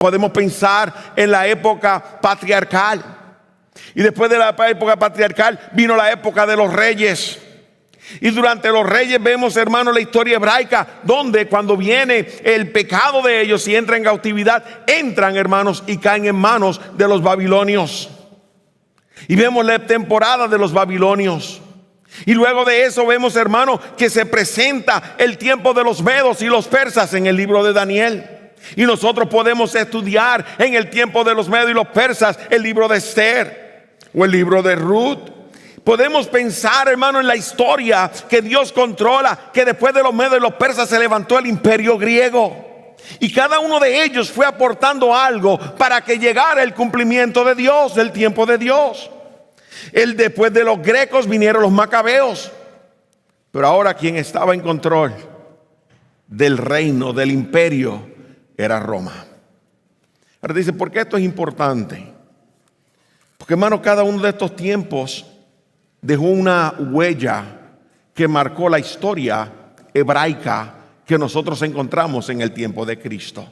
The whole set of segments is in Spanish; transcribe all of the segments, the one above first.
Podemos pensar en la época patriarcal. Y después de la época patriarcal vino la época de los reyes. Y durante los reyes vemos, hermanos, la historia hebraica, donde cuando viene el pecado de ellos y entran en cautividad, entran, hermanos, y caen en manos de los babilonios. Y vemos la temporada de los babilonios. Y luego de eso vemos, hermanos, que se presenta el tiempo de los medos y los persas en el libro de Daniel. Y nosotros podemos estudiar en el tiempo de los medos y los persas el libro de Esther o el libro de Ruth. Podemos pensar, hermano, en la historia que Dios controla, que después de los medos y los persas se levantó el imperio griego. Y cada uno de ellos fue aportando algo para que llegara el cumplimiento de Dios, del tiempo de Dios. Después de los grecos vinieron los macabeos. Pero ahora quien estaba en control del reino, del imperio, era Roma. Ahora dice, ¿por qué esto es importante? Porque, hermano, cada uno de estos tiempos dejó una huella que marcó la historia hebraica que nosotros encontramos en el tiempo de Cristo.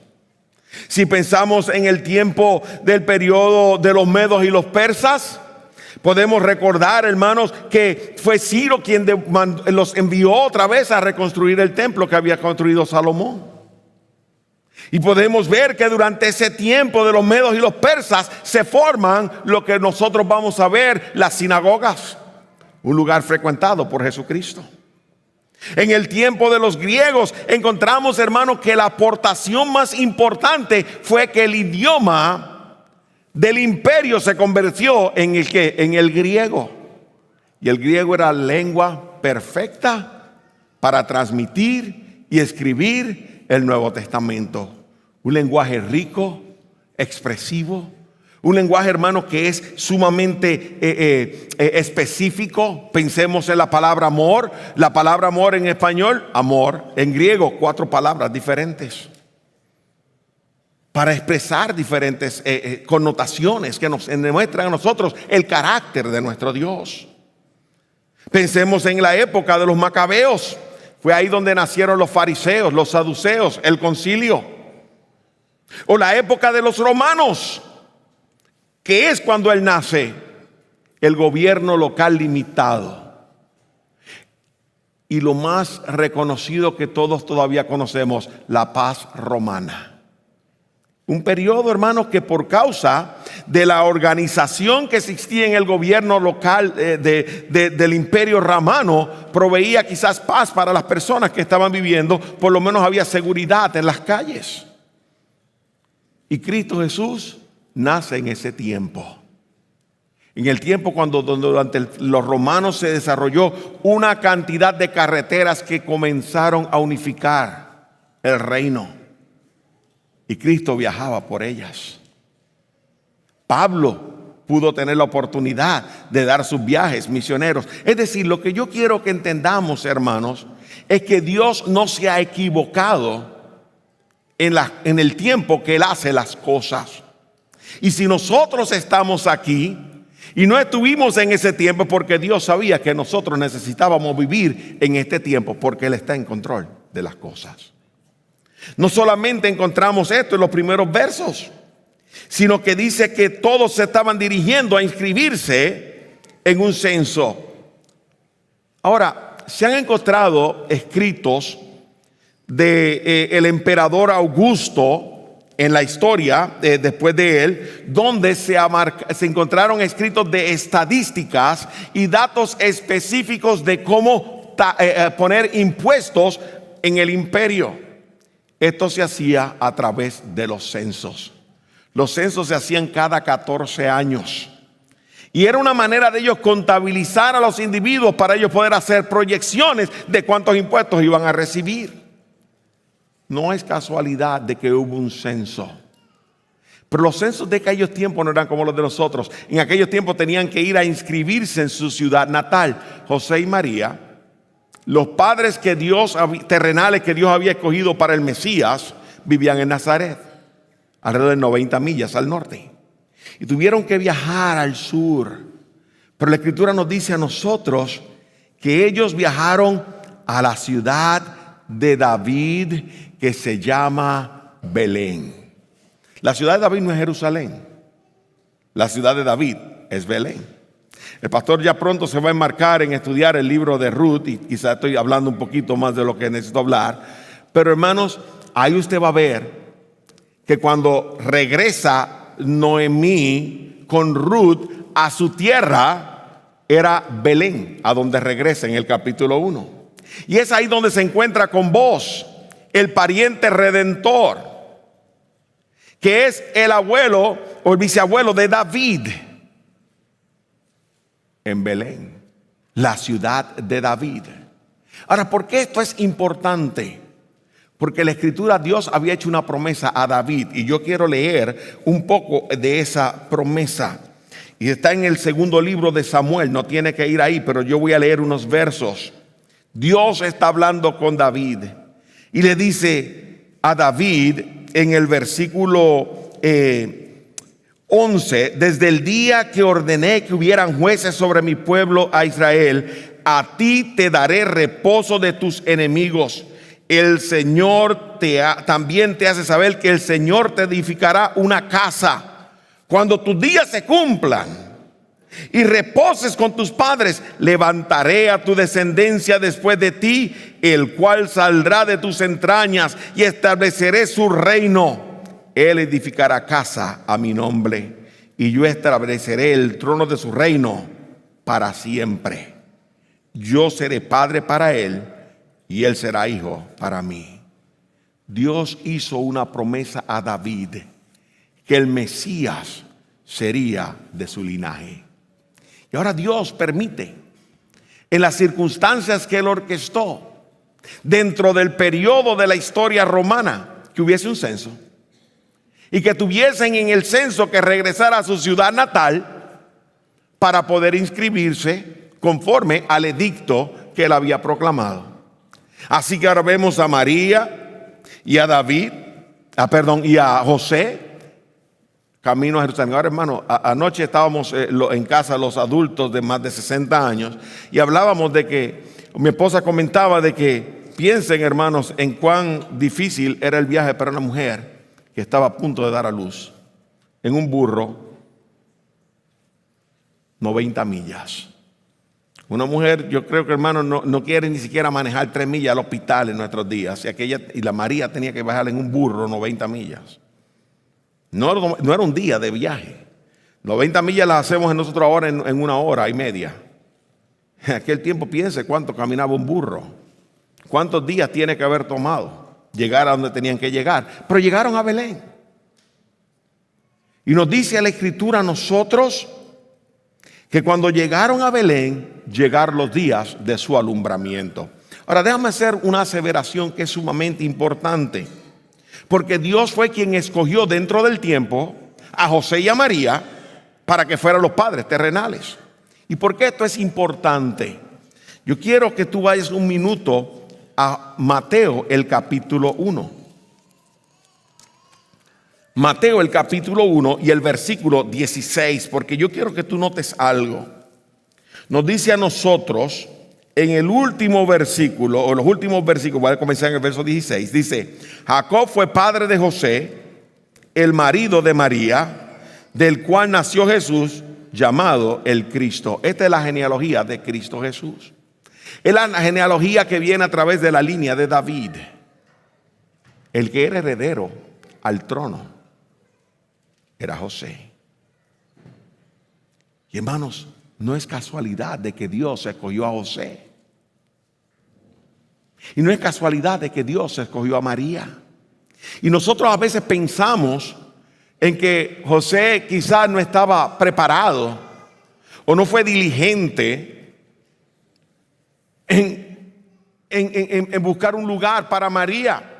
Si pensamos en el tiempo del periodo de los medos y los persas, podemos recordar, hermanos, que fue Ciro quien los envió otra vez a reconstruir el templo que había construido Salomón. Y podemos ver que durante ese tiempo de los medos y los persas se forman lo que nosotros vamos a ver, las sinagogas, un lugar frecuentado por Jesucristo. En el tiempo de los griegos encontramos, hermanos, que la aportación más importante fue que el idioma del imperio se convirtió en el ¿qué? En el griego. Y el griego era lengua perfecta para transmitir y escribir el Nuevo Testamento. Un lenguaje rico, expresivo, un lenguaje, hermano, que es sumamente específico. Pensemos en la palabra amor. La palabra amor en español, amor. En griego, 4 palabras diferentes para expresar diferentes connotaciones que nos demuestran a nosotros el carácter de nuestro Dios. Pensemos en la época de los macabeos. Fue ahí donde nacieron los fariseos, los saduceos, el concilio. O la época de los romanos, que es cuando él nace, el gobierno local limitado. Y lo más reconocido que todos todavía conocemos, la paz romana. Un periodo, hermanos, que por causa de la organización que existía en el gobierno local del imperio romano, proveía quizás paz para las personas que estaban viviendo. Por lo menos había seguridad en las calles. Y Cristo Jesús nace en ese tiempo. En el tiempo cuando durante los romanos se desarrolló una cantidad de carreteras que comenzaron a unificar el reino. Y Cristo viajaba por ellas. Pablo pudo tener la oportunidad de dar sus viajes misioneros. Es decir, lo que yo quiero que entendamos, hermanos, es que Dios no se ha equivocado en el tiempo que Él hace las cosas. Y si nosotros estamos aquí y no estuvimos en ese tiempo, porque Dios sabía que nosotros necesitábamos vivir en este tiempo, porque Él está en control de las cosas. No solamente encontramos esto en los primeros versos, sino que dice que todos se estaban dirigiendo a inscribirse en un censo. Ahora, se han encontrado escritos el emperador Augusto en la historia después de él, donde se encontraron escritos de estadísticas y datos específicos de cómo poner impuestos en el imperio. Esto se hacía a través de los censos. Los censos se hacían cada 14 años. Y era una manera de ellos contabilizar a los individuos para ellos poder hacer proyecciones de cuántos impuestos iban a recibir. No es casualidad de que hubo un censo. Pero los censos de aquellos tiempos no eran como los de nosotros. En aquellos tiempos tenían que ir a inscribirse en su ciudad natal. José y María, los padres terrenales que Dios había escogido para el Mesías, vivían en Nazaret, alrededor de 90 millas al norte. Y tuvieron que viajar al sur. Pero la Escritura nos dice a nosotros que ellos viajaron a la ciudad de David, que se llama Belén. La ciudad de David no es Jerusalén. La ciudad de David es Belén. El pastor ya pronto se va a enmarcar en estudiar el libro de Ruth, y quizá estoy hablando un poquito más de lo que necesito hablar. Pero hermanos, ahí usted va a ver que cuando regresa Noemí con Ruth a su tierra, era Belén, a donde regresa en el capítulo 1. Y es ahí donde se encuentra con Boaz, el pariente redentor, que es el abuelo o el bisabuelo de David, en Belén, la ciudad de David. Ahora, ¿por qué esto es importante? Porque la escritura, Dios había hecho una promesa a David, y yo quiero leer un poco de esa promesa. Y está en el segundo libro de Samuel, no tiene que ir ahí, pero yo voy a leer unos versos. Dios está hablando con David y le dice a David en el versículo 11: desde el día que ordené que hubieran jueces sobre mi pueblo a Israel, a ti te daré reposo de tus enemigos. El Señor también te hace saber que el Señor te edificará una casa. Cuando tus días se cumplan y reposes con tus padres, levantaré a tu descendencia después de ti, el cual saldrá de tus entrañas, y estableceré su reino. Él edificará casa a mi nombre, y yo estableceré el trono de su reino para siempre. Yo seré padre para él, y él será hijo para mí. Dios hizo una promesa a David, que el Mesías sería de su linaje. Y ahora Dios permite, en las circunstancias que él orquestó, dentro del periodo de la historia romana, que hubiese un censo, y que tuviesen en el censo que regresar a su ciudad natal para poder inscribirse conforme al edicto que él había proclamado. Así que ahora vemos a María y a David, y a José, camino a Jerusalén. Ahora, hermano, anoche estábamos en casa los adultos de más de 60 años y hablábamos de que, mi esposa comentaba de que piensen, hermanos, en cuán difícil era el viaje para una mujer que estaba a punto de dar a luz en un burro 90 millas. Una mujer, yo creo que, hermano, no quiere ni siquiera manejar 3 millas al hospital en nuestros días. Y la María tenía que bajar en un burro 90 millas. No era un día de viaje. 90 millas las hacemos nosotros ahora en 1 hora y media. En aquel tiempo piense cuánto caminaba un burro. Cuántos días tiene que haber tomado llegar a donde tenían que llegar. Pero llegaron a Belén. Y nos dice la escritura a nosotros que cuando llegaron a Belén, llegaron los días de su alumbramiento. Ahora déjame hacer una aseveración que es sumamente importante. Porque Dios fue quien escogió dentro del tiempo a José y a María para que fueran los padres terrenales. ¿Y por qué esto es importante? Yo quiero que tú vayas un minuto a Mateo, el capítulo 1. Mateo, el capítulo 1 y el versículo 16, porque yo quiero que tú notes algo. Nos dice a nosotros en el último versículo, o los últimos versículos, voy a comenzar en el verso 16, dice: Jacob fue padre de José, el marido de María, del cual nació Jesús, llamado el Cristo. Esta es la genealogía de Cristo Jesús. Es la genealogía que viene a través de la línea de David, el que era heredero al trono era José. Y hermanos, no es casualidad de que Dios escogió a José. Y no es casualidad de que Dios escogió a María. Y nosotros a veces pensamos en que José quizás no estaba preparado o no fue diligente en buscar un lugar para María.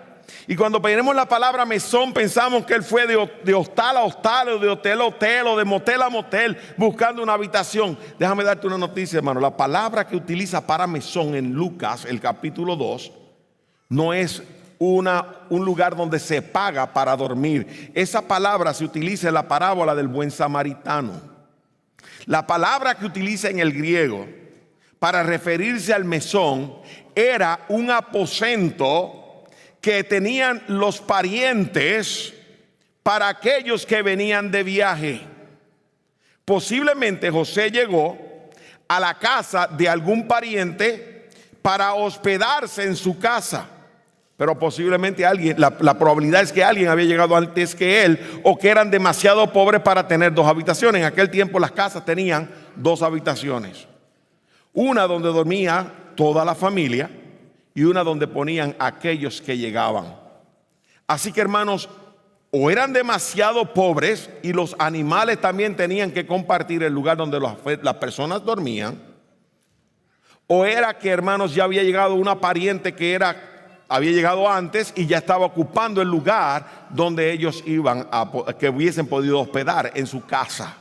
Y cuando tenemos la palabra mesón, pensamos que él fue de hostal a hostal, o de hotel a hotel, o de motel a motel, buscando una habitación. Déjame darte una noticia, hermano. La palabra que utiliza para mesón en Lucas, el capítulo 2, no es un lugar donde se paga para dormir. Esa palabra se utiliza en la parábola del buen samaritano. La palabra que utiliza en el griego para referirse al mesón era un aposento que tenían los parientes para aquellos que venían de viaje. Posiblemente José llegó a la casa de algún pariente para hospedarse en su casa. Pero posiblemente la probabilidad es que alguien había llegado antes que él, o que eran demasiado pobres para tener dos habitaciones. En aquel tiempo las casas tenían dos habitaciones. Una donde dormía toda la familia y una donde ponían a aquellos que llegaban. Así que, hermanos, o eran demasiado pobres y los animales también tenían que compartir el lugar donde las personas dormían, o era que, hermanos, ya había llegado una pariente había llegado antes y ya estaba ocupando el lugar donde ellos que hubiesen podido hospedar en su casa.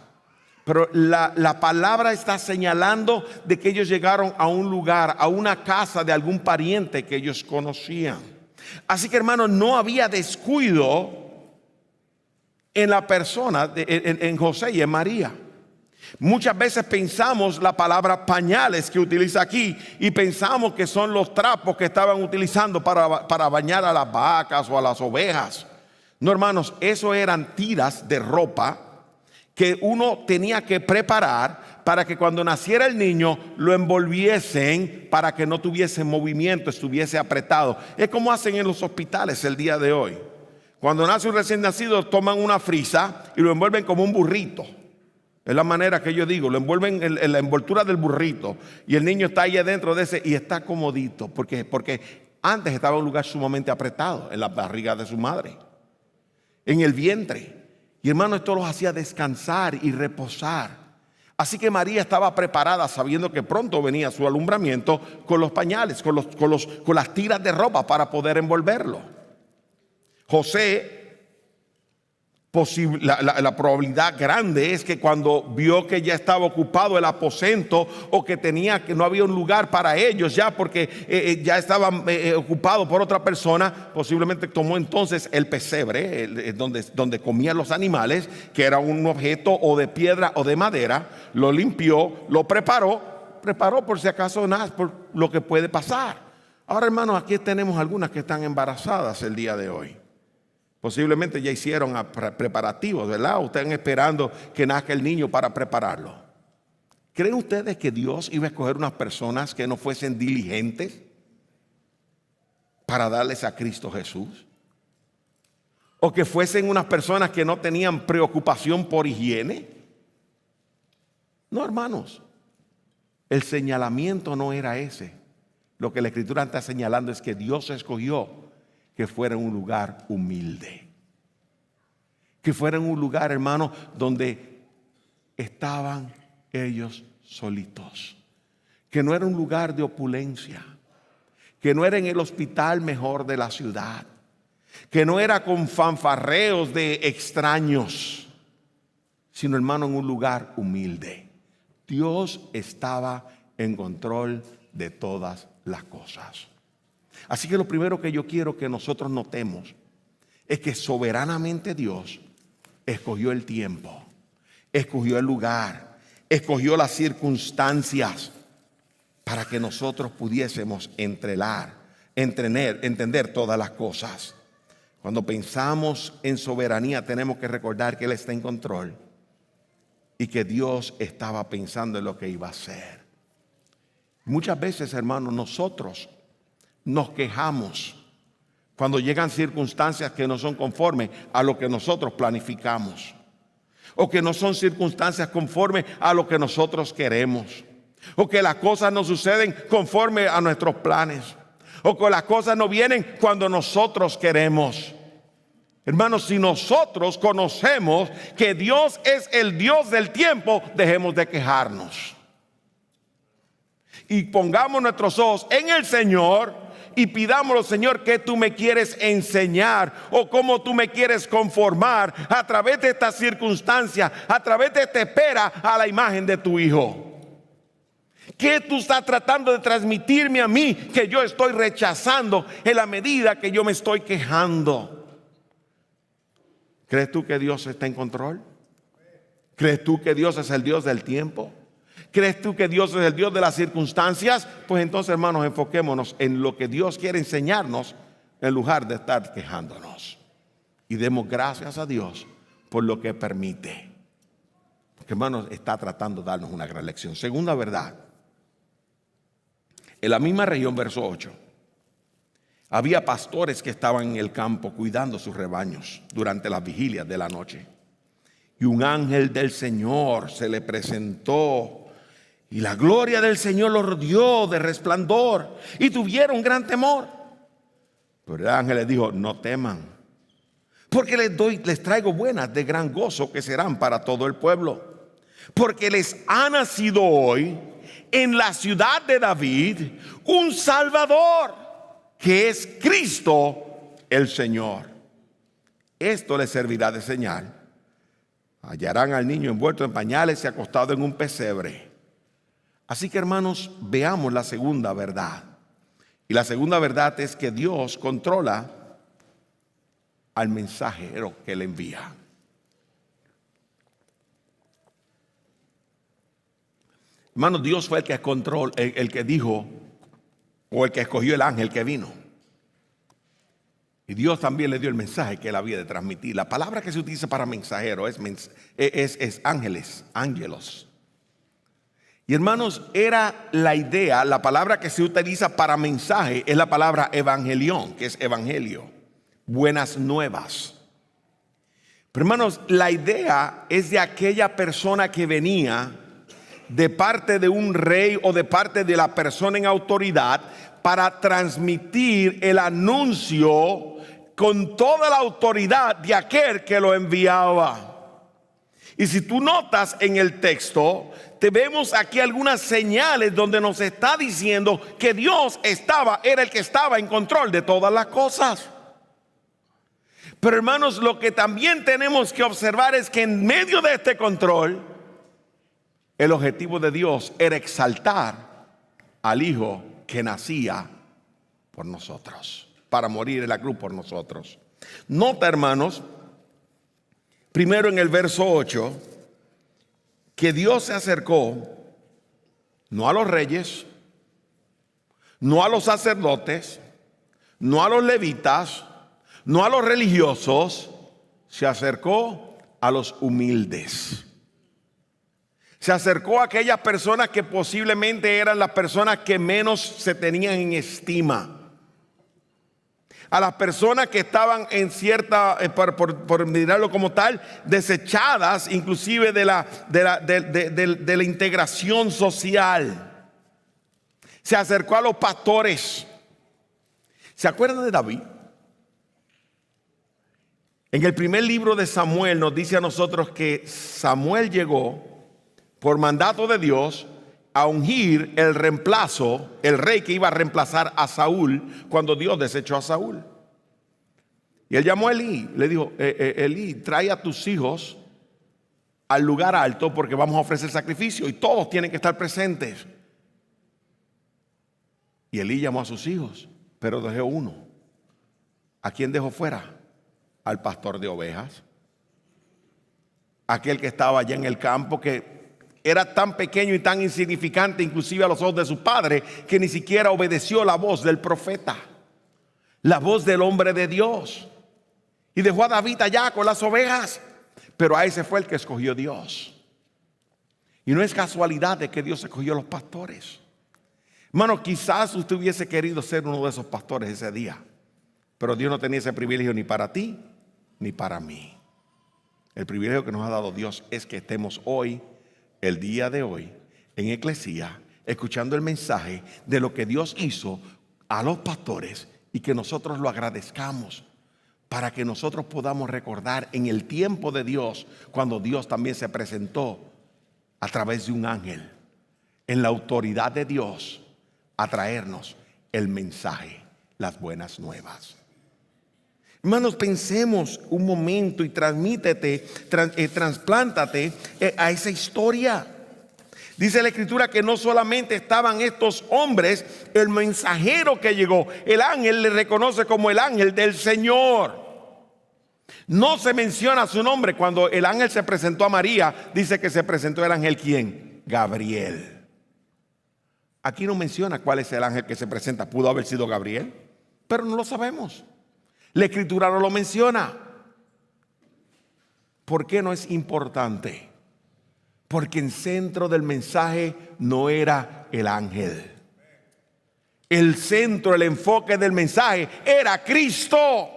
Pero la palabra está señalando de que ellos llegaron a un lugar, a una casa de algún pariente que ellos conocían. Así que, hermanos, no había descuido en la persona, en José y en María. Muchas veces pensamos la palabra pañales que utiliza aquí y pensamos que son los trapos que estaban utilizando para bañar a las vacas o a las ovejas. No, hermanos, eso eran tiras de ropa que uno tenía que preparar para que cuando naciera el niño lo envolviesen para que no tuviese movimiento, estuviese apretado. Es como hacen en los hospitales el día de hoy. Cuando nace un recién nacido, toman una frisa y lo envuelven como un burrito. Es la manera que yo digo, lo envuelven en la envoltura del burrito y el niño está ahí adentro de ese y está comodito. Porque antes estaba en un lugar sumamente apretado, en la barriga de su madre, en el vientre. Y, hermano, esto los hacía descansar y reposar. Así que María estaba preparada, sabiendo que pronto venía su alumbramiento, con los pañales, con las tiras de ropa para poder envolverlo. José, la probabilidad grande es que cuando vio que ya estaba ocupado el aposento, o que no había un lugar para ellos ya, porque ya estaban ocupados por otra persona, posiblemente tomó entonces el pesebre donde comían los animales, que era un objeto o de piedra o de madera, lo limpió, lo preparó por si acaso nada, por lo que puede pasar. Ahora, hermanos, aquí tenemos algunas que están embarazadas el día de hoy. Posiblemente ya hicieron preparativos, ¿verdad? Están esperando que nazca el niño para prepararlo. ¿Creen ustedes que Dios iba a escoger unas personas que no fuesen diligentes para darles a Cristo Jesús? ¿O que fuesen unas personas que no tenían preocupación por higiene? No, hermanos. El señalamiento no era ese. Lo que la Escritura está señalando es que Dios escogió que fuera en un lugar humilde, que fuera en un lugar, hermano, donde estaban ellos solitos, que no era un lugar de opulencia, que no era en el hospital mejor de la ciudad, que no era con fanfarreos de extraños, sino, hermano, en un lugar humilde. Dios estaba en control de todas las cosas. Así que lo primero que yo quiero que nosotros notemos es que soberanamente Dios escogió el tiempo, escogió el lugar, escogió las circunstancias para que nosotros pudiésemos entender todas las cosas. Cuando pensamos en soberanía, tenemos que recordar que Él está en control y que Dios estaba pensando en lo que iba a hacer. Muchas veces, hermanos, nosotros nos quejamos cuando llegan circunstancias que no son conformes a lo que nosotros planificamos, o que no son circunstancias conformes a lo que nosotros queremos, o que las cosas no suceden conforme a nuestros planes, o que las cosas no vienen cuando nosotros queremos. Hermanos, si nosotros conocemos que Dios es el Dios del tiempo, dejemos de quejarnos y pongamos nuestros ojos en el Señor y pidámoslo: Señor, ¿qué tú me quieres enseñar? O cómo tú me quieres conformar a través de esta circunstancia, a través de esta espera a la imagen de tu Hijo. ¿Qué tú estás tratando de transmitirme a mí que yo estoy rechazando en la medida que yo me estoy quejando? ¿Crees tú que Dios está en control? ¿Crees tú que Dios es el Dios del tiempo? ¿Crees tú que Dios es el Dios de las circunstancias? Pues entonces, hermanos, enfoquémonos en lo que Dios quiere enseñarnos en lugar de estar quejándonos. y demos gracias a Dios por lo que permite. Porque, hermanos, está tratando de darnos una gran lección. Segunda verdad. En la misma región, verso 8, había pastores que estaban en el campo cuidando sus rebaños durante las vigilias de la noche. Y un ángel del Señor se le presentó, y la gloria del Señor los rodeó de resplandor, y tuvieron gran temor. Pero el ángel les dijo: no teman, porque les traigo buenas de gran gozo que serán para todo el pueblo. Porque les ha nacido hoy en la ciudad de David un Salvador, que es Cristo el Señor. Esto les servirá de señal. Hallarán al niño envuelto en pañales y acostado en un pesebre. Así que, hermanos, veamos la segunda verdad. Y la segunda verdad es que Dios controla al mensajero que le envía. Hermanos, Dios fue el que controló, el que dijo, o el que escogió el ángel que vino. Y Dios también le dio el mensaje que él había de transmitir. La palabra que se utiliza para mensajero es ángeles, ángelos. Y, hermanos, era la idea, la palabra que se utiliza para mensaje es la palabra evangelión, que es evangelio, buenas nuevas. Pero, hermanos, la idea es de aquella persona que venía de parte de un rey o de parte de la persona en autoridad para transmitir el anuncio con toda la autoridad de aquel que lo enviaba. Y si tú notas en el texto, te vemos aquí algunas señales donde nos está diciendo que Dios era el que estaba en control de todas las cosas. Pero, hermanos, lo que también tenemos que observar es que en medio de este control, el objetivo de Dios era exaltar al Hijo que nacía por nosotros, para morir en la cruz por nosotros. Nota, hermanos, primero en el verso 8, que Dios se acercó no a los reyes, no a los sacerdotes, no a los levitas, no a los religiosos, se acercó a los humildes. Se acercó a aquellas personas que posiblemente eran las personas que menos se tenían en estima. A las personas que estaban en cierta, por mirarlo como tal, desechadas inclusive de la integración social. Se acercó a los pastores. ¿Se acuerdan de David? En el primer libro de Samuel nos dice a nosotros que Samuel llegó por mandato de Dios a ungir el reemplazo, el rey que iba a reemplazar a Saúl cuando Dios desechó a Saúl. Y él llamó a Elí, le dijo: Elí, trae a tus hijos al lugar alto porque vamos a ofrecer sacrificio y todos tienen que estar presentes. Y Elí llamó a sus hijos, pero dejó uno. ¿A quién dejó fuera? Al pastor de ovejas, aquel que estaba allá en el campo, que era tan pequeño y tan insignificante inclusive a los ojos de su padre, que ni siquiera obedeció la voz del profeta, la voz del hombre de Dios, y dejó a David allá con las ovejas. Pero a ese fue el que escogió Dios. Y no es casualidad de que Dios escogió a los pastores. Hermano, quizás usted hubiese querido ser uno de esos pastores ese día, pero Dios no tenía ese privilegio ni para ti ni para mí. El privilegio que nos ha dado Dios es que estemos hoy, el día de hoy, en Eclesía, escuchando el mensaje de lo que Dios hizo a los pastores, y que nosotros lo agradezcamos, para que nosotros podamos recordar en el tiempo de Dios, cuando Dios también se presentó a través de un ángel, en la autoridad de Dios, a traernos el mensaje, las buenas nuevas. Hermanos, pensemos un momento y trasplántate a esa historia. Dice la Escritura que no solamente estaban estos hombres, el mensajero que llegó, el ángel le reconoce como el ángel del Señor. No se menciona su nombre. Cuando el ángel se presentó a María, dice que se presentó el ángel, ¿quién? Gabriel. Aquí no menciona cuál es el ángel que se presenta. Pudo haber sido Gabriel, pero no lo sabemos. La Escritura no lo menciona. ¿Por qué no es importante? Porque el centro del mensaje no era el ángel. El centro, el enfoque del mensaje era Cristo.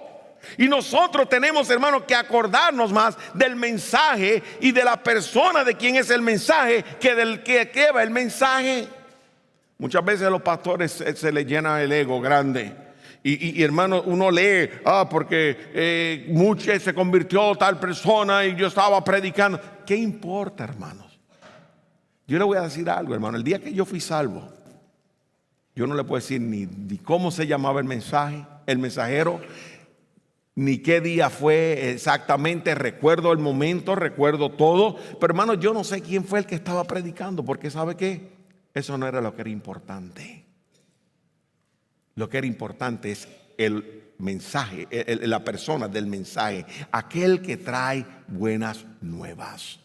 Y nosotros tenemos, hermanos, que acordarnos más del mensaje y de la persona de quien es el mensaje que del que lleva el mensaje. Muchas veces a los pastores se les llena el ego grande. Y hermano, uno lee, porque mucho se convirtió tal persona y yo estaba predicando. ¿Qué importa, hermanos? Yo le voy a decir algo, hermano. El día que yo fui salvo, yo no le puedo decir ni cómo se llamaba el mensaje, el mensajero, ni qué día fue exactamente. Recuerdo el momento, recuerdo todo. Pero hermano, yo no sé quién fue el que estaba predicando, porque ¿sabe qué? Eso no era lo que era importante. Lo que era importante es el mensaje, la persona del mensaje, aquel que trae buenas nuevas.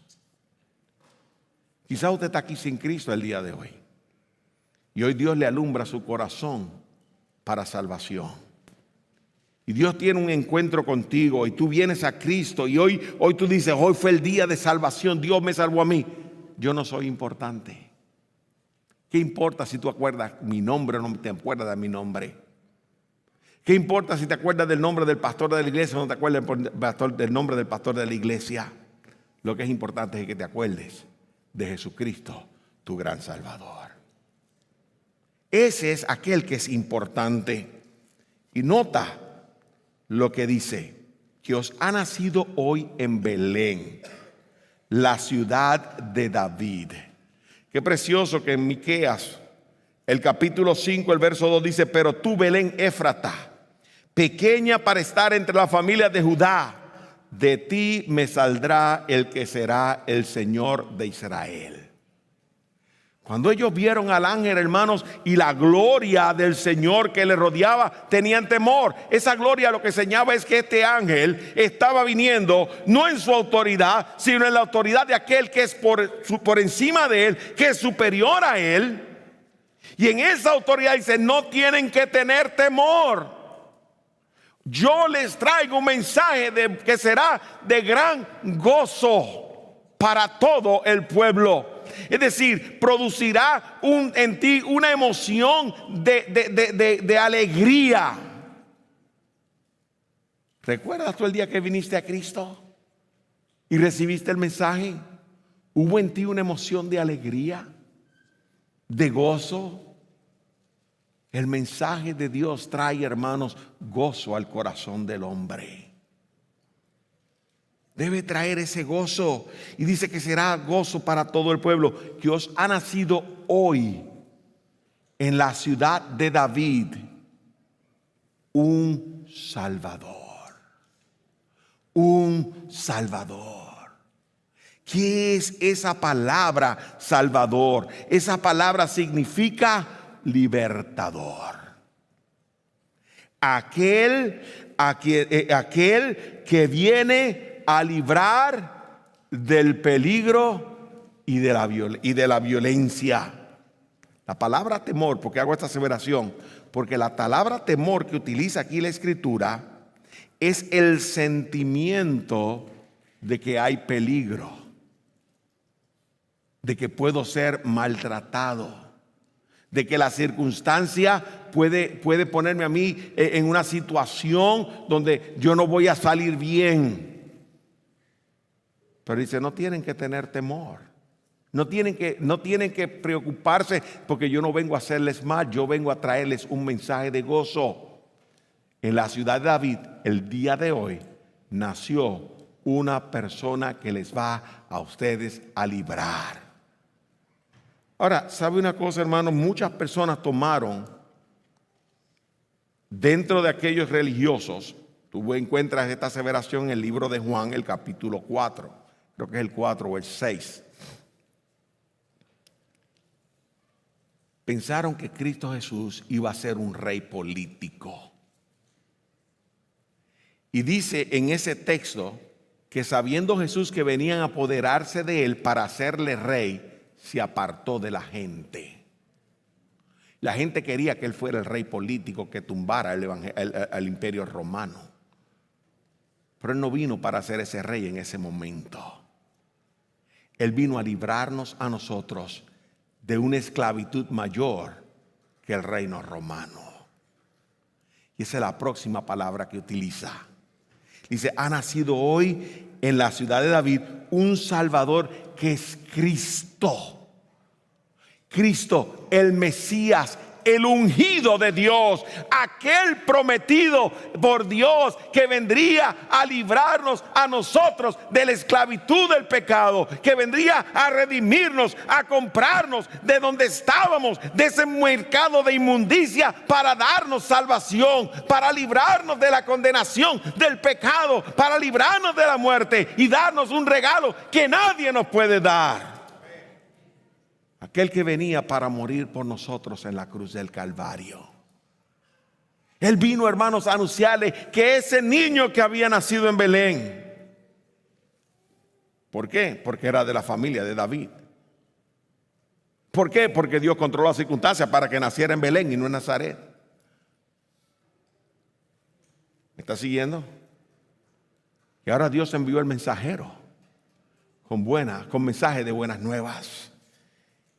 Quizá usted está aquí sin Cristo el día de hoy. Y hoy Dios le alumbra su corazón para salvación. Y Dios tiene un encuentro contigo y tú vienes a Cristo y hoy tú dices, hoy fue el día de salvación, Dios me salvó a mí. Yo no soy importante. ¿Qué importa si tú acuerdas mi nombre o no te acuerdas de mi nombre? ¿Qué importa si te acuerdas del nombre del pastor de la iglesia o no te acuerdas del nombre del pastor de la iglesia? Lo que es importante es que te acuerdes de Jesucristo, tu gran Salvador. Ese es aquel que es importante. Y nota lo que dice, que os ha nacido hoy en Belén, la ciudad de David. Qué precioso que en Miqueas, el capítulo 5, el verso 2 dice, pero tú, Belén Éfrata, pequeña para estar entre las familias de Judá, de ti me saldrá el que será el Señor de Israel. Cuando ellos vieron al ángel, hermanos, y la gloria del Señor que le rodeaba, tenían temor. Esa gloria lo que enseñaba es que este ángel estaba viniendo no en su autoridad, sino en la autoridad de aquel que es por encima de él, que es superior a él. Y en esa autoridad dice, no tienen que tener temor. Yo les traigo un mensaje que será de gran gozo para todo el pueblo. Es decir, producirá en ti una emoción de alegría. ¿Recuerdas tú el día que viniste a Cristo y recibiste el mensaje? ¿Hubo en ti una emoción de alegría, de gozo? El mensaje de Dios trae, hermanos, gozo al corazón del hombre. Debe traer ese gozo. Y dice que será gozo para todo el pueblo. Que os ha nacido hoy en la ciudad de David un Salvador. Un Salvador. ¿Qué es esa palabra Salvador? Esa palabra significa libertador. Aquel que viene a librar del peligro y de la violencia. La palabra temor, ¿por qué hago esta aseveración? Porque la palabra temor que utiliza aquí la Escritura es el sentimiento de que hay peligro, de que puedo ser maltratado, de que la circunstancia puede ponerme a mí en una situación donde yo no voy a salir bien. Pero dice, no tienen que tener temor. No tienen que preocuparse, porque yo no vengo a hacerles mal, yo vengo a traerles un mensaje de gozo. En la ciudad de David, el día de hoy, nació una persona que les va a ustedes a librar. Ahora, ¿sabe una cosa, hermano? Muchas personas tomaron dentro de aquellos religiosos. Tú encuentras esta aseveración en el libro de Juan, el capítulo 4. Creo que es el 4 o el 6. Pensaron que Cristo Jesús iba a ser un rey político. Y dice en ese texto que sabiendo Jesús que venían a apoderarse de él para hacerle rey, se apartó de la gente. La gente quería que él fuera el rey político que tumbara el imperio romano. Pero Él no vino para ser ese rey en ese momento. Él vino a librarnos a nosotros de una esclavitud mayor que el reino romano. Y esa es la próxima palabra que utiliza. Dice, ha nacido hoy en la ciudad de David un Salvador que es Cristo. Cristo, el Mesías, el ungido de Dios, aquel prometido por Dios que vendría a librarnos a nosotros de la esclavitud del pecado, que vendría a redimirnos, a comprarnos de donde estábamos, de ese mercado de inmundicia, para darnos salvación, para librarnos de la condenación del pecado, para librarnos de la muerte y darnos un regalo que nadie nos puede dar. Aquel que venía para morir por nosotros en la cruz del Calvario. Él vino, hermanos, a anunciarle que ese niño que había nacido en Belén. ¿Por qué? Porque era de la familia de David. ¿Por qué? Porque Dios controló las circunstancias para que naciera en Belén y no en Nazaret. ¿Me está siguiendo? Y ahora Dios envió el mensajero con mensaje de buenas nuevas.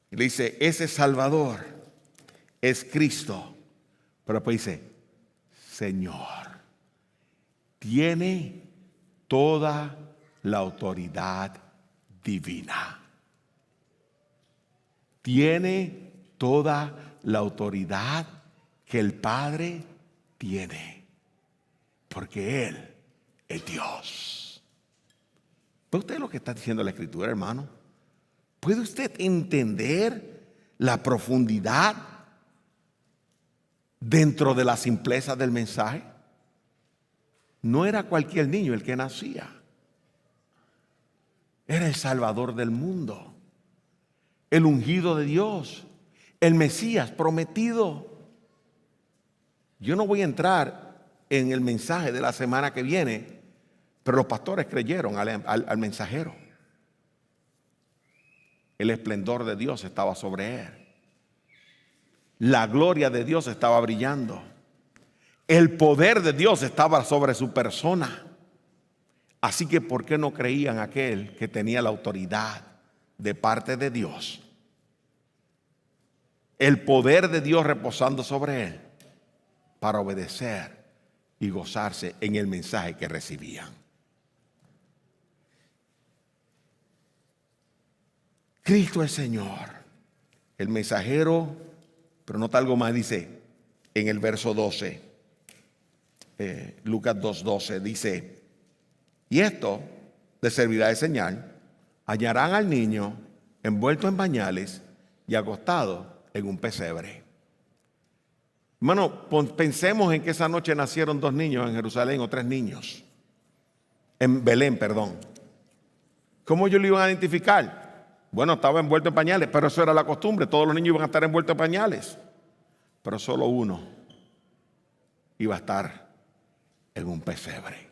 Y le dice, ese Salvador es Cristo. Pero después dice, Señor, tiene toda la autoridad divina. Tiene toda la autoridad que el Padre tiene. Porque Él es Dios. ¿Ve usted lo que está diciendo la Escritura, hermano? ¿Puede usted entender la profundidad dentro de la simpleza del mensaje? No era cualquier niño el que nacía. Era el Salvador del mundo, el ungido de Dios, el Mesías prometido. Yo no voy a entrar en el mensaje de la semana que viene, pero los pastores creyeron al mensajero. El esplendor de Dios estaba sobre él. La gloria de Dios estaba brillando. El poder de Dios estaba sobre su persona. Así que, ¿por qué no creían aquel que tenía la autoridad de parte de Dios? El poder de Dios reposando sobre él para obedecer y gozarse en el mensaje que recibían. Cristo es Señor. El mensajero, pero nota algo más, dice en el verso 12, Lucas 2:12, dice, y esto les servirá de señal, hallarán al niño envuelto en pañales y acostado en un pesebre. Hermano, pensemos en que esa noche nacieron 2 niños en Jerusalén, o 3 niños, en Belén, perdón. ¿Cómo ellos lo iban a identificar? Bueno, estaba envuelto en pañales, pero eso era la costumbre. Todos los niños iban a estar envueltos en pañales. Pero solo uno iba a estar en un pesebre.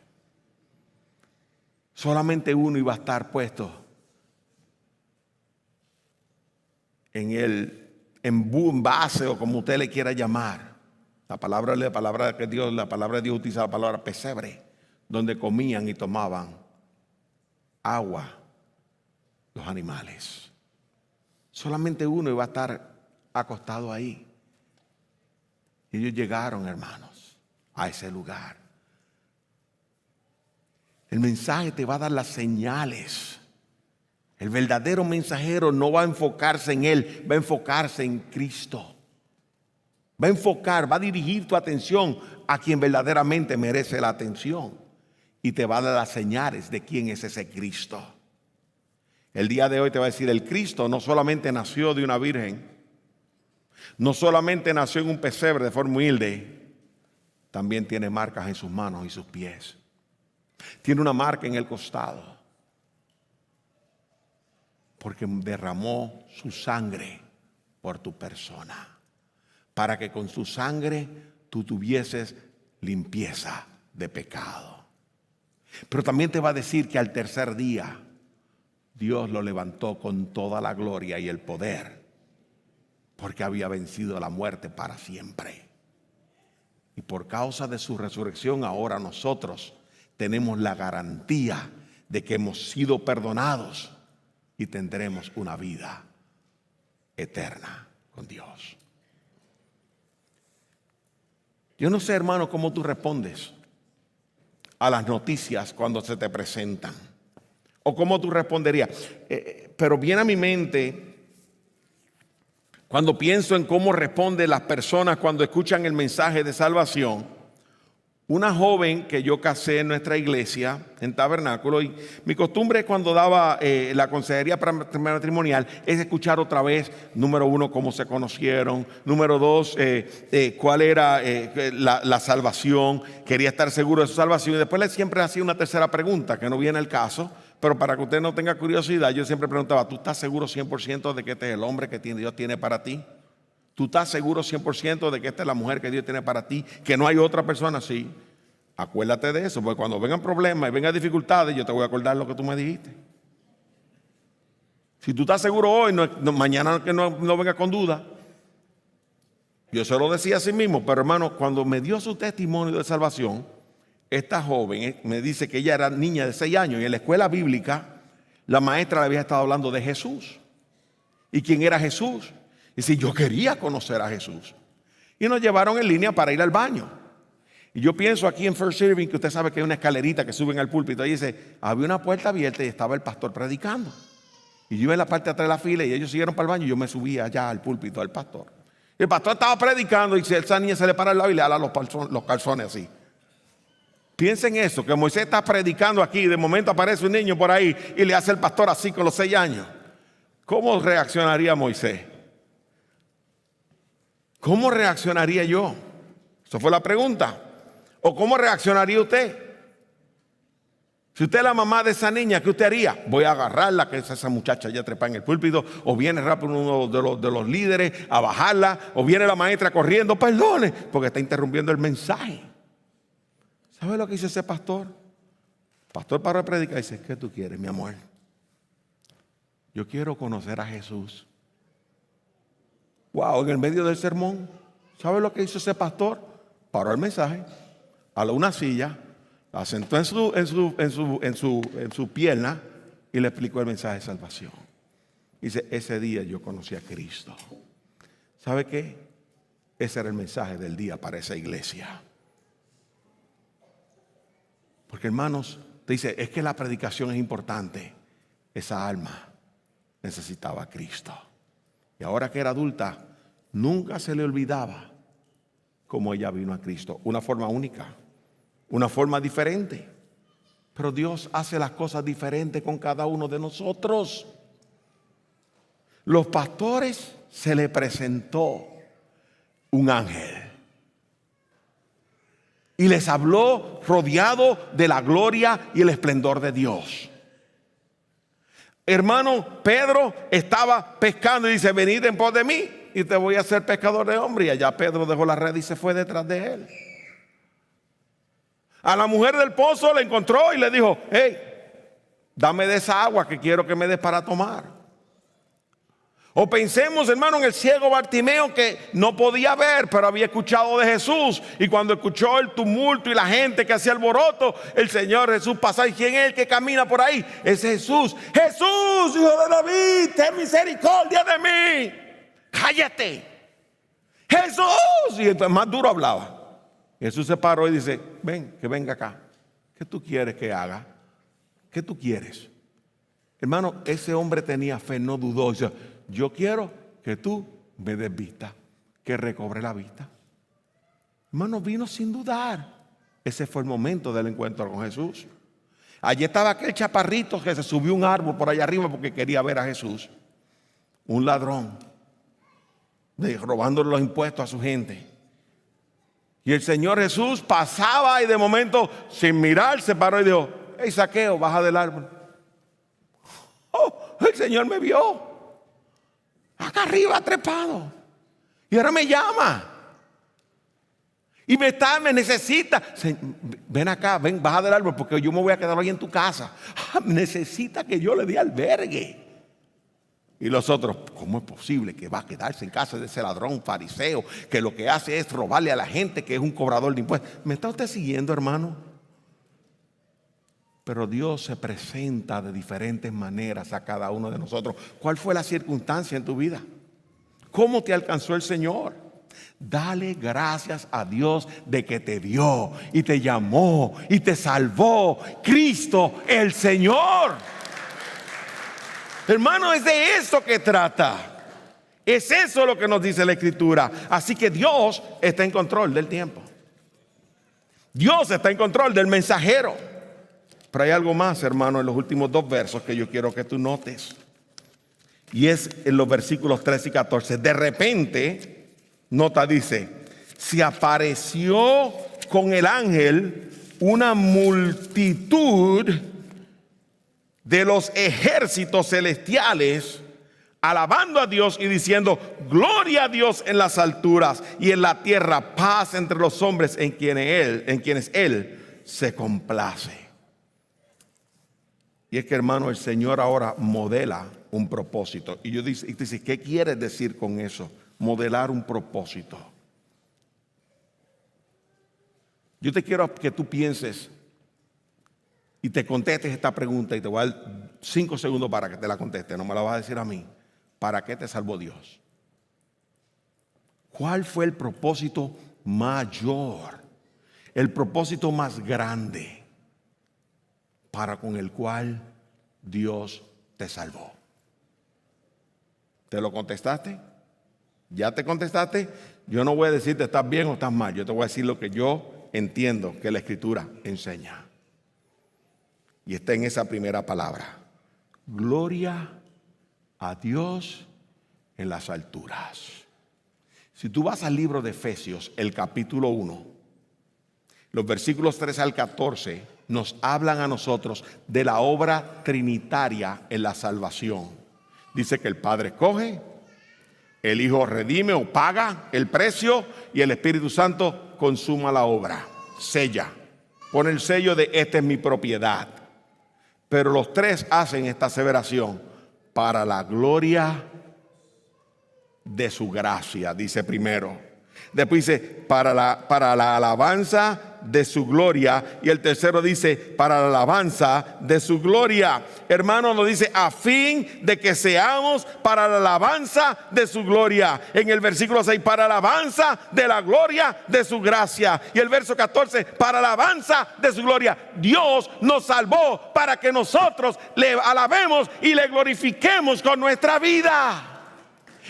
Solamente uno iba a estar puesto en el envase, o como usted le quiera llamar. La palabra de Dios utiliza la palabra pesebre, donde comían y tomaban agua los animales. Solamente uno iba a estar acostado ahí. Y ellos llegaron, hermanos, a ese lugar. El mensaje te va a dar las señales. El verdadero mensajero no va a enfocarse en él, va a enfocarse en Cristo. Va a dirigir tu atención a quien verdaderamente merece la atención. Y te va a dar las señales de quién es ese Cristo. El día de hoy te va a decir, el Cristo no solamente nació de una virgen, no solamente nació en un pesebre de forma humilde, también tiene marcas en sus manos y sus pies. Tiene una marca en el costado, porque derramó su sangre por tu persona, para que con su sangre tú tuvieses limpieza de pecado. Pero también te va a decir que al tercer día Dios lo levantó con toda la gloria y el poder, porque había vencido la muerte para siempre. Y por causa de su resurrección, ahora nosotros tenemos la garantía de que hemos sido perdonados y tendremos una vida eterna con Dios. Yo no sé, hermano, cómo tú respondes a las noticias cuando se te presentan, o cómo tú responderías, pero viene a mi mente cuando pienso en cómo responden las personas cuando escuchan el mensaje de salvación. Una joven que yo casé en nuestra iglesia, en Tabernáculo, y mi costumbre cuando daba la consejería matrimonial es escuchar otra vez, número uno, cómo se conocieron, número dos, cuál era la salvación, quería estar seguro de su salvación, y después le siempre hacía una tercera pregunta, que no viene al caso, pero para que usted no tenga curiosidad, yo siempre preguntaba, ¿tú estás seguro 100% de que este es el hombre que Dios tiene para ti? ¿Tú estás seguro 100% de que esta es la mujer que Dios tiene para ti? ¿Que no hay otra persona así? Acuérdate de eso, porque cuando vengan problemas y vengan dificultades, yo te voy a acordar lo que tú me dijiste. Si tú estás seguro hoy, mañana que no venga con duda. Yo se lo decía a sí mismo, pero hermano, cuando me dio su testimonio de salvación, esta joven me dice que ella era niña de 6 años y en la escuela bíblica la maestra le había estado hablando de Jesús. ¿Y quién era Jesús? Y si yo quería conocer a Jesús. Y nos llevaron en línea para ir al baño. Y yo pienso aquí en First Serving, que usted sabe que hay una escalerita que suben al púlpito. Y dice, había una puerta abierta y estaba el pastor predicando. Y yo iba en la parte de atrás de la fila y ellos siguieron para el baño y yo me subí allá al púlpito del pastor. Y el pastor estaba predicando y esa niña se le para al lado y le ala los calzones así. Piensen eso, que Moisés está predicando aquí y de momento aparece un niño por ahí y le hace el pastor así con los 6 años. ¿Cómo reaccionaría Moisés? ¿Cómo reaccionaría yo? Esa fue la pregunta. ¿O cómo reaccionaría usted? Si usted es la mamá de esa niña, ¿qué usted haría? Voy a agarrarla, que es esa muchacha ya trepa en el púlpito, o viene rápido uno de los líderes a bajarla, o viene la maestra corriendo, perdone, porque está interrumpiendo el mensaje. ¿Sabe lo que hizo ese pastor? El pastor paró de predicar y dice, ¿qué tú quieres, mi amor? Yo quiero conocer a Jesús. Wow, en el medio del sermón, ¿sabe lo que hizo ese pastor? Paró el mensaje, aló una silla, la sentó en su pierna y le explicó el mensaje de salvación. Dice, ese día yo conocí a Cristo. ¿Sabe qué? Ese era el mensaje del día para esa iglesia. Porque hermanos, te dice, es que la predicación es importante. Esa alma necesitaba a Cristo. Y ahora que era adulta, nunca se le olvidaba cómo ella vino a Cristo. Una forma única, una forma diferente. Pero Dios hace las cosas diferentes con cada uno de nosotros. Los pastores se le presentó un ángel y les habló rodeado de la gloria y el esplendor de Dios. Hermano, Pedro estaba pescando y dice, venid en pos de mí y te voy a hacer pescador de hombres. Y allá Pedro dejó la red y se fue detrás de él. A la mujer del pozo le encontró y le dijo, hey, dame de esa agua que quiero que me des para tomar. O pensemos, hermano, en el ciego Bartimeo que no podía ver, pero había escuchado de Jesús. Y cuando escuchó el tumulto y la gente que hacía alboroto, el Señor Jesús pasaba. ¿Y quién es el que camina por ahí? Es Jesús. Jesús, hijo de David, ten misericordia de mí. Cállate. Jesús. Y entonces más duro hablaba. Jesús se paró y dice, ven, que venga acá. ¿Qué tú quieres que haga? ¿Qué tú quieres? Hermano, ese hombre tenía fe, no dudó. Dice, yo quiero que tú me des vista, que recobre la vista. Hermano, vino sin dudar. Ese fue el momento del encuentro con Jesús. Allí estaba aquel chaparrito que se subió a un árbol por allá arriba porque quería ver a Jesús. Un ladrón, robándole los impuestos a su gente. Y el Señor Jesús pasaba y de momento, sin mirar, se paró y dijo, hey, Zaqueo, baja del árbol. Oh, el Señor me vio. Acá arriba trepado. Y ahora me llama. Y me necesita. Ven acá, ven, baja del árbol porque yo me voy a quedar hoy en tu casa. Necesita que yo le dé albergue. Y los otros, ¿cómo es posible que va a quedarse en casa de ese ladrón fariseo que lo que hace es robarle a la gente, que es un cobrador de impuestos? ¿Me está usted siguiendo, hermano? Pero Dios se presenta de diferentes maneras a cada uno de nosotros. ¿Cuál fue la circunstancia en tu vida? ¿Cómo te alcanzó el Señor? Dale gracias a Dios de que te vio y te llamó y te salvó. Cristo el Señor. Hermano, es de eso que trata. Es eso lo que nos dice la Escritura. Así que Dios está en control del tiempo. Dios está en control del mensajero. Pero hay algo más, hermano, en los últimos 2 versos que yo quiero que tú notes. Y es en los versículos 13 y 14. De repente, nota, dice: se apareció con el ángel una multitud de los ejércitos celestiales, alabando a Dios y diciendo: gloria a Dios en las alturas y en la tierra paz entre los hombres en quienes Él se complace. Y es que, hermano, el Señor ahora modela un propósito. Y yo dice, ¿qué quieres decir con eso? Modelar un propósito. Yo te quiero que tú pienses y te contestes esta pregunta, y te voy a dar 5 segundos para que te la contestes. No me la vas a decir a mí. ¿Para qué te salvó Dios? ¿Cuál fue el propósito mayor? El propósito más grande para con el cual Dios te salvó. ¿Te lo contestaste? ¿Ya te contestaste? Yo no voy a decirte estás bien o estás mal. Yo te voy a decir lo que yo entiendo que la Escritura enseña. Y está en esa primera palabra: gloria a Dios en las alturas. Si tú vas al libro de Efesios, el capítulo 1, los versículos 13 al 14 nos hablan a nosotros de la obra trinitaria en la salvación. Dice que el Padre escoge, el Hijo redime o paga el precio y el Espíritu Santo consuma la obra, sella, pone el sello de esta es mi propiedad. Pero los 3 hacen esta aseveración: para la gloria de su gracia, dice primero. Después dice para la alabanza de su gloria. Y el tercero dice para la alabanza de su gloria. Hermano, nos dice a fin de que seamos para la alabanza de su gloria. En el versículo 6, para la alabanza de la gloria de su gracia. Y el verso 14, para la alabanza de su gloria. Dios nos salvó para que nosotros le alabemos y le glorifiquemos con nuestra vida.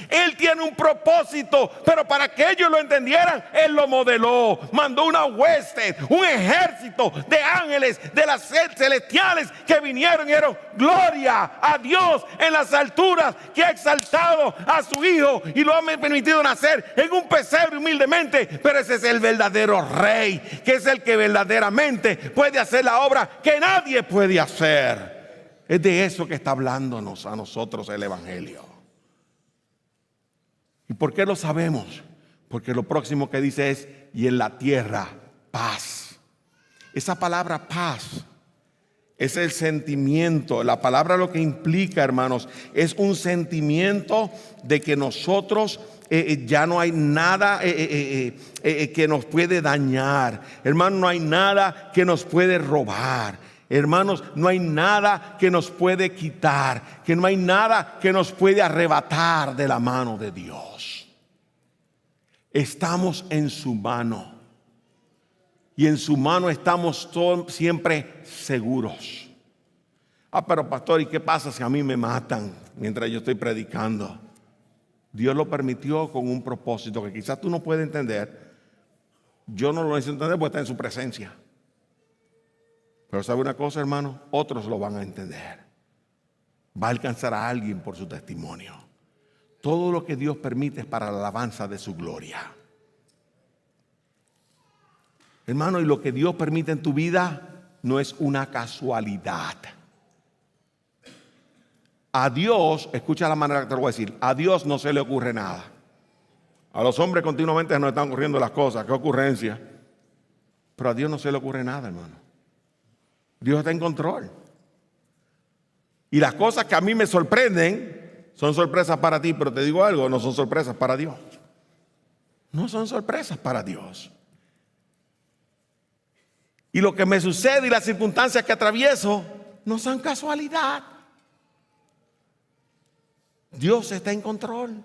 Él tiene un propósito, pero para que ellos lo entendieran, Él lo modeló. Mandó una hueste, un ejército de ángeles, de las celestiales, que vinieron y dijeron: gloria a Dios en las alturas, que ha exaltado a su Hijo y lo ha permitido nacer en un pesebre humildemente. Pero ese es el verdadero Rey, que es el que verdaderamente puede hacer la obra que nadie puede hacer. Es de eso que está hablándonos a nosotros el Evangelio. ¿Y por qué lo sabemos? Porque lo próximo que dice es: y en la tierra paz. Esa palabra paz es el sentimiento. La palabra lo que implica, hermanos, es un sentimiento de que nosotros ya no hay nada que nos puede dañar. Hermano, no hay nada que nos puede robar. Hermanos, no hay nada que nos puede quitar, que no hay nada que nos puede arrebatar de la mano de Dios. Estamos en su mano y en su mano estamos siempre seguros. Pero pastor, ¿y qué pasa si a mí me matan mientras yo estoy predicando? Dios lo permitió con un propósito que quizás tú no puedes entender. Yo no lo necesito entender porque está en su presencia. Pero ¿sabe una cosa, hermano? Otros lo van a entender. Va a alcanzar a alguien por su testimonio. Todo lo que Dios permite es para la alabanza de su gloria. Hermano, y lo que Dios permite en tu vida no es una casualidad. A Dios, escucha la manera que te lo voy a decir, a Dios no se le ocurre nada. A los hombres continuamente nos están ocurriendo las cosas, qué ocurrencia. Pero a Dios no se le ocurre nada, hermano. Dios está en control. Y las cosas que a mí me sorprenden son sorpresas para ti, pero te digo algo, no son sorpresas para Dios. No son sorpresas para Dios. Y lo que me sucede y las circunstancias que atravieso no son casualidad. Dios está en control.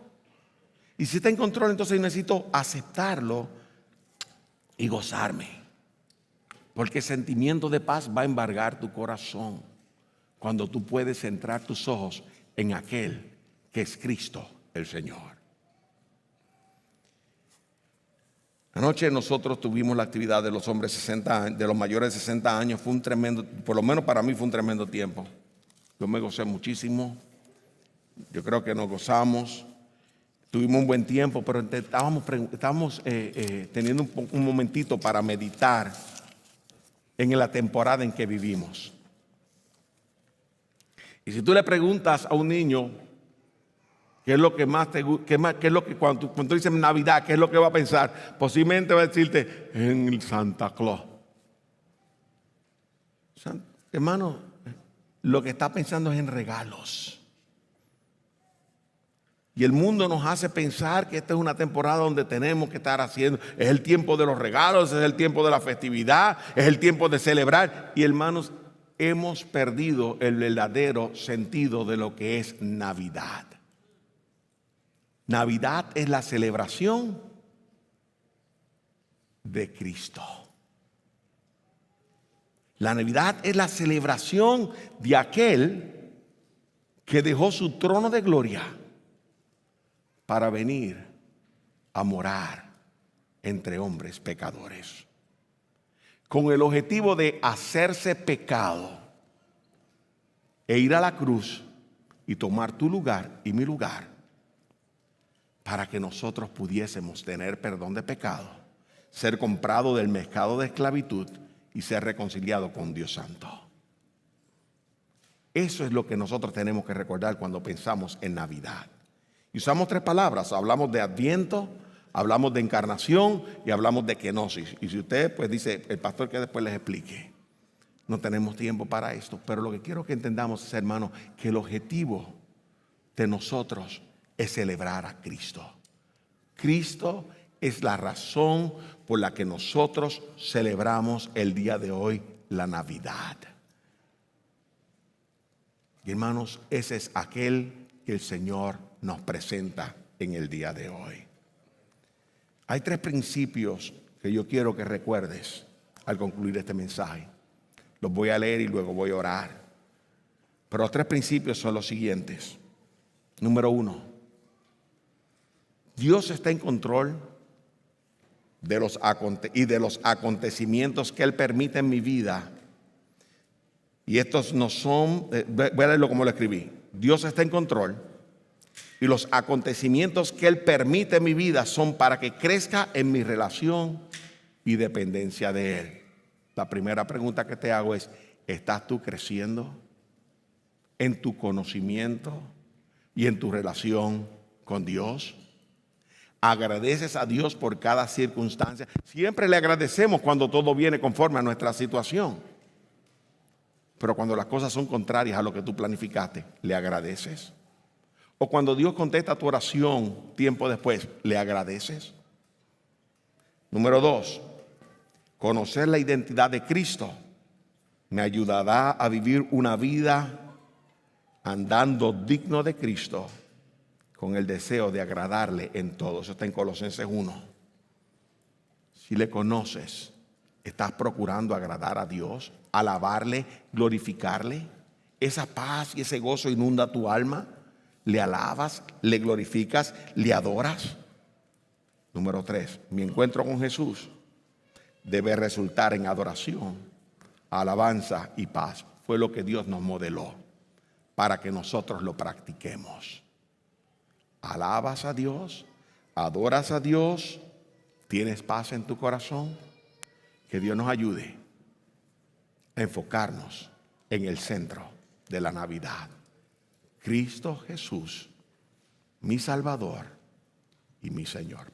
Y si está en control, entonces yo necesito aceptarlo y gozarme. Porque el sentimiento de paz va a embargar tu corazón cuando tú puedes centrar tus ojos en aquel que es Cristo el Señor. Anoche nosotros tuvimos la actividad de los hombres 60 años, de los mayores de 60 años. Fue un tremendo, por lo menos para mí fue un tremendo tiempo. Yo me gocé muchísimo. Yo creo que nos gozamos. Tuvimos un buen tiempo, pero estábamos teniendo un momentito para meditar en la temporada en que vivimos. Y si tú le preguntas a un niño qué es lo que más te gusta, qué es lo que cuando tú dices Navidad, qué es lo que va a pensar, posiblemente va a decirte en el Santa Claus. Hermano, lo que está pensando es en regalos. Y el mundo nos hace pensar que esta es una temporada donde tenemos que estar haciendo, es el tiempo de los regalos, es el tiempo de la festividad, es el tiempo de celebrar. Y hermanos, hemos perdido el verdadero sentido de lo que es Navidad. Navidad es la celebración de Cristo. La Navidad es la celebración de aquel que dejó su trono de gloria para venir a morar entre hombres pecadores, con el objetivo de hacerse pecado e ir a la cruz y tomar tu lugar y mi lugar, para que nosotros pudiésemos tener perdón de pecado, ser comprado del mercado de esclavitud y ser reconciliado con Dios Santo. Eso es lo que nosotros tenemos que recordar cuando pensamos en Navidad. Y usamos tres palabras: hablamos de Adviento, hablamos de encarnación y hablamos de kenosis. Y si usted pues dice, el pastor que después les explique, no tenemos tiempo para esto. Pero lo que quiero que entendamos es, hermano, que el objetivo de nosotros es celebrar a Cristo. Cristo es la razón por la que nosotros celebramos el día de hoy, la Navidad. Y hermanos, ese es aquel que el Señor nos presenta en el día de hoy. Hay tres principios que yo quiero que recuerdes al concluir este mensaje. Los voy a leer y luego voy a orar. Pero los tres principios son los siguientes. Número 1. Dios está en control de los acontecimientos que Él permite en mi vida. Y estos no son, voy a leerlo como lo escribí. Dios está en control y los acontecimientos que Él permite en mi vida son para que crezca en mi relación y dependencia de Él. La primera pregunta que te hago es: ¿estás tú creciendo en tu conocimiento y en tu relación con Dios? ¿Agradeces a Dios por cada circunstancia? Siempre le agradecemos cuando todo viene conforme a nuestra situación. Pero cuando las cosas son contrarias a lo que tú planificaste, ¿le agradeces? O cuando Dios contesta tu oración tiempo después, ¿le agradeces? Número 2, conocer la identidad de Cristo me ayudará a vivir una vida andando digno de Cristo, con el deseo de agradarle en todo. Eso está en Colosenses 1. Si le conoces, ¿estás procurando agradar a Dios, alabarle, glorificarle? Esa paz y ese gozo inunda tu alma. ¿Le alabas, le glorificas, le adoras? Número 3, mi encuentro con Jesús debe resultar en adoración, alabanza y paz. Fue lo que Dios nos modeló para que nosotros lo practiquemos. ¿Alabas a Dios? ¿Adoras a Dios? ¿Tienes paz en tu corazón? Que Dios nos ayude a enfocarnos en el centro de la Navidad. Cristo Jesús, mi Salvador y mi Señor.